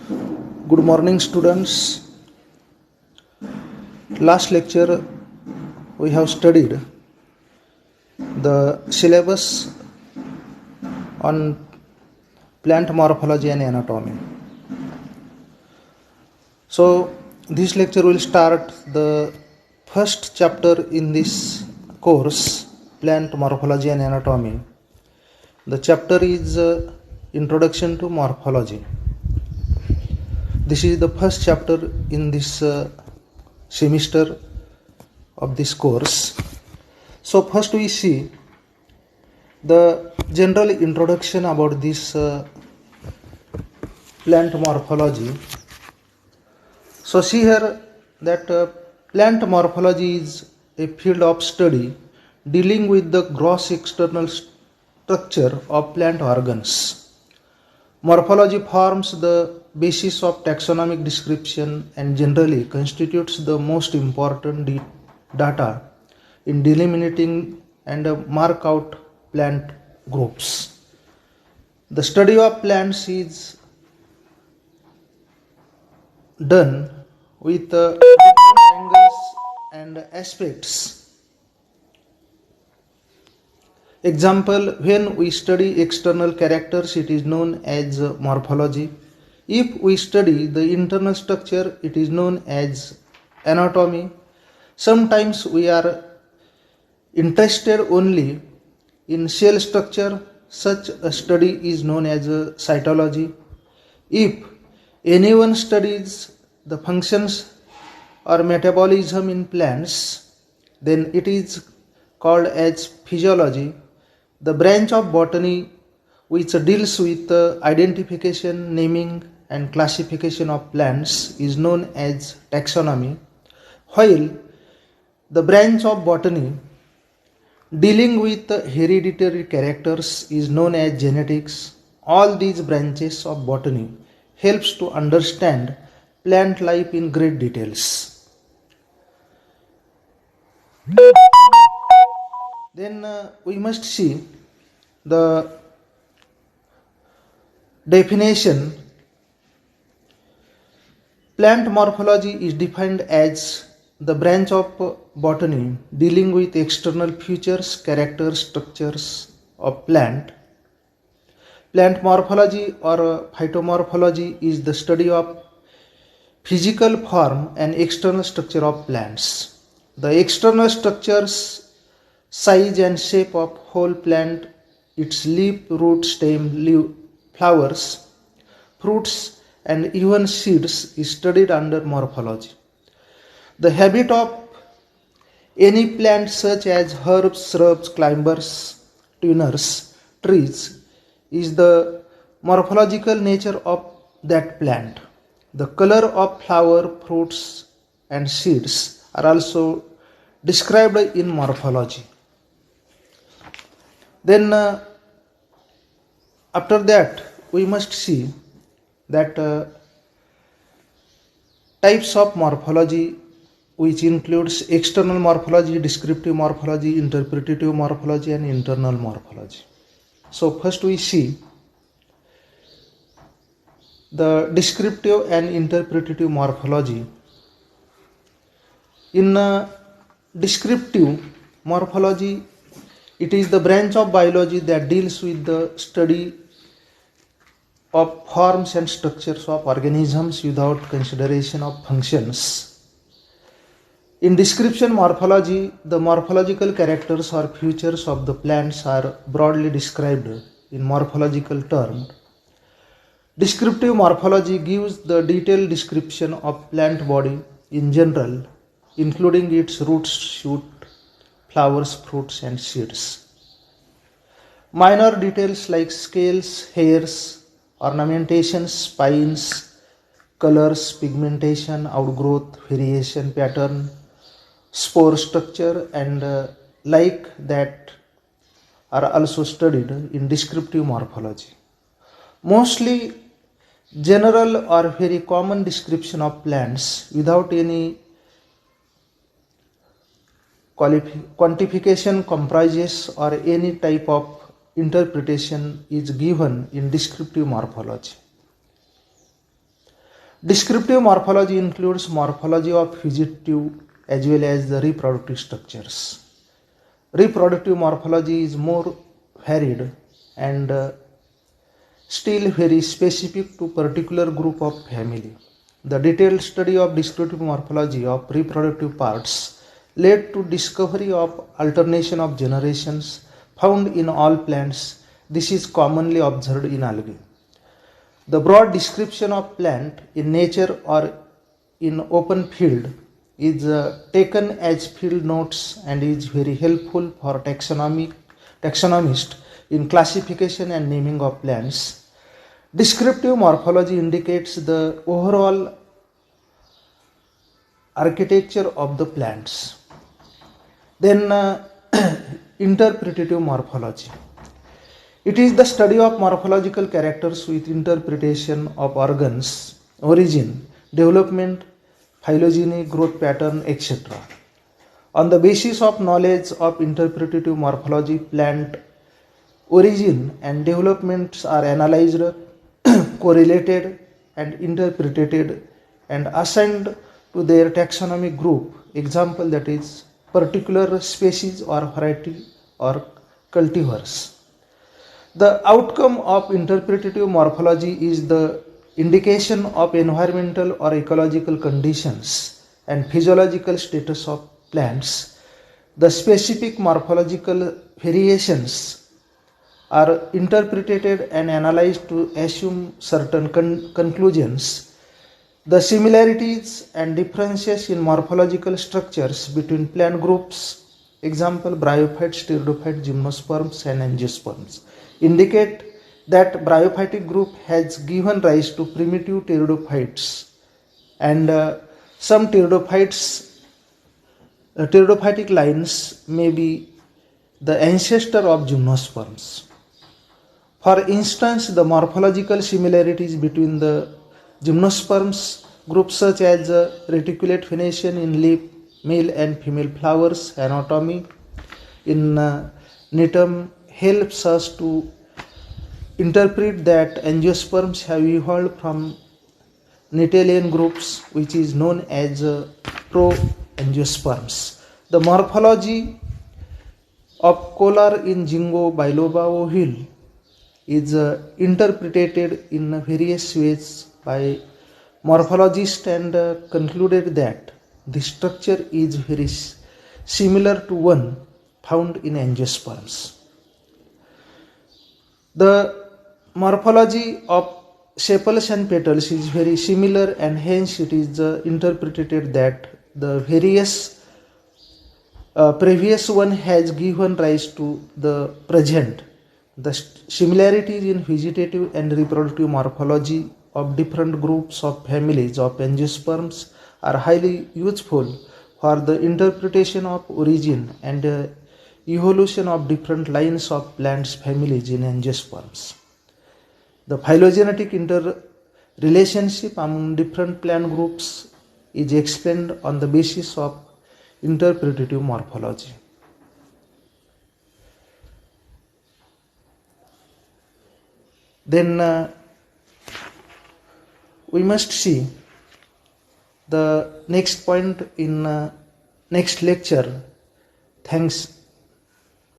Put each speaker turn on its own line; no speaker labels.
Good morning, students. Last lecture we have studied the syllabus on plant morphology and anatomy. So, this lecture will start the first chapter in this course, Plant Morphology and Anatomy. The chapter is Introduction to Morphology. This is the first chapter in this semester of this course. So first we see the general introduction about this plant morphology. So see here that plant morphology is a field of study dealing with the gross external structure of plant organs. Morphology forms the basis of taxonomic description and generally constitutes the most important data in delimiting and mark out plant groups. The study of plants is done with different angles and aspects. Example, when we study external characters, it is known as morphology. If we study the internal structure, it is known as anatomy. Sometimes we are interested only in cell structure. Such a study is known as cytology. If anyone studies the functions or metabolism in plants, then it is called as physiology. The branch of botany which deals with identification, naming and classification of plants is known as taxonomy, while the branch of botany dealing with hereditary characters is known as genetics. All these branches of botany helps to understand plant life in great details. Then we must see the definition. Plant morphology is defined as the branch of botany dealing with external features, characters, structures of plant. Plant morphology or phytomorphology is the study of physical form and external structure of plants. The external structures, size and shape of whole plant, its leaf, root, stem, flowers, fruits and even seeds is studied under morphology. The habit of any plant such as herbs, shrubs, climbers, tuners, trees is the morphological nature of that plant. The color of flower, fruits and seeds are also described in morphology. Then after that we must see that types of morphology, which includes external morphology, descriptive morphology, interpretative morphology and internal morphology. So first we see the descriptive and interpretative morphology. In descriptive morphology, it is the branch of biology that deals with the study of forms and structures of organisms without consideration of functions. In description morphology, the morphological characters or features of the plants are broadly described in morphological terms. Descriptive morphology gives the detailed description of plant body in general, including its roots, shoot, flowers, fruits and seeds. Minor details like scales, hairs, ornamentation, spines, colors, pigmentation, outgrowth, variation, pattern, spore structure and like that are also studied in descriptive morphology. Mostly general or very common description of plants without any quantification, comprises or any type of interpretation is given in descriptive morphology. Descriptive morphology includes morphology of vegetative as well as the reproductive structures. Reproductive morphology is more varied and still very specific to particular group of family. The detailed study of descriptive morphology of reproductive parts led to discovery of alternation of generations found in all plants. This is commonly observed in algae. The broad description of plant in nature or in open field is taken as field notes and is very helpful for taxonomists in classification and naming of plants. Descriptive morphology indicates the overall architecture of the plants. Then interpretative morphology. It is the study of morphological characters with interpretation of organs, origin, development, phylogeny, growth pattern, etc. On the basis of knowledge of interpretative morphology, plant origin and developments are analyzed, correlated, and interpreted and assigned to their taxonomic group. Example, that is particular species or variety or cultivars. The outcome of interpretative morphology is the indication of environmental or ecological conditions and physiological status of plants. The specific morphological variations are interpreted and analyzed to assume certain conclusions. The similarities and differences in morphological structures between plant groups, example bryophytes, pteridophytes, gymnosperms and angiosperms, indicate that bryophytic group has given rise to primitive pteridophytes and some pteridophytic lines may be the ancestor of gymnosperms. For instance, the morphological similarities between the gymnosperms groups such as reticulate venation in leaf, male and female flowers, anatomy in Netum helps us to interpret that angiosperms have evolved from Nattalian groups, which is known as proangiosperms. The morphology of collar in Ginkgo biloba ovule is interpreted in various ways by morphologists and concluded that the structure is very similar to one found in angiosperms. The morphology of sepals and petals is very similar and hence it is interpreted that the various previous one has given rise to the present. The similarities in vegetative and reproductive morphology of different groups of families of angiosperms are highly useful for the interpretation of origin and evolution of different lines of plants families in angiosperms. The phylogenetic interrelationship among different plant groups is explained on the basis of interpretative morphology. Then we must see the next point in next lecture. Thanks.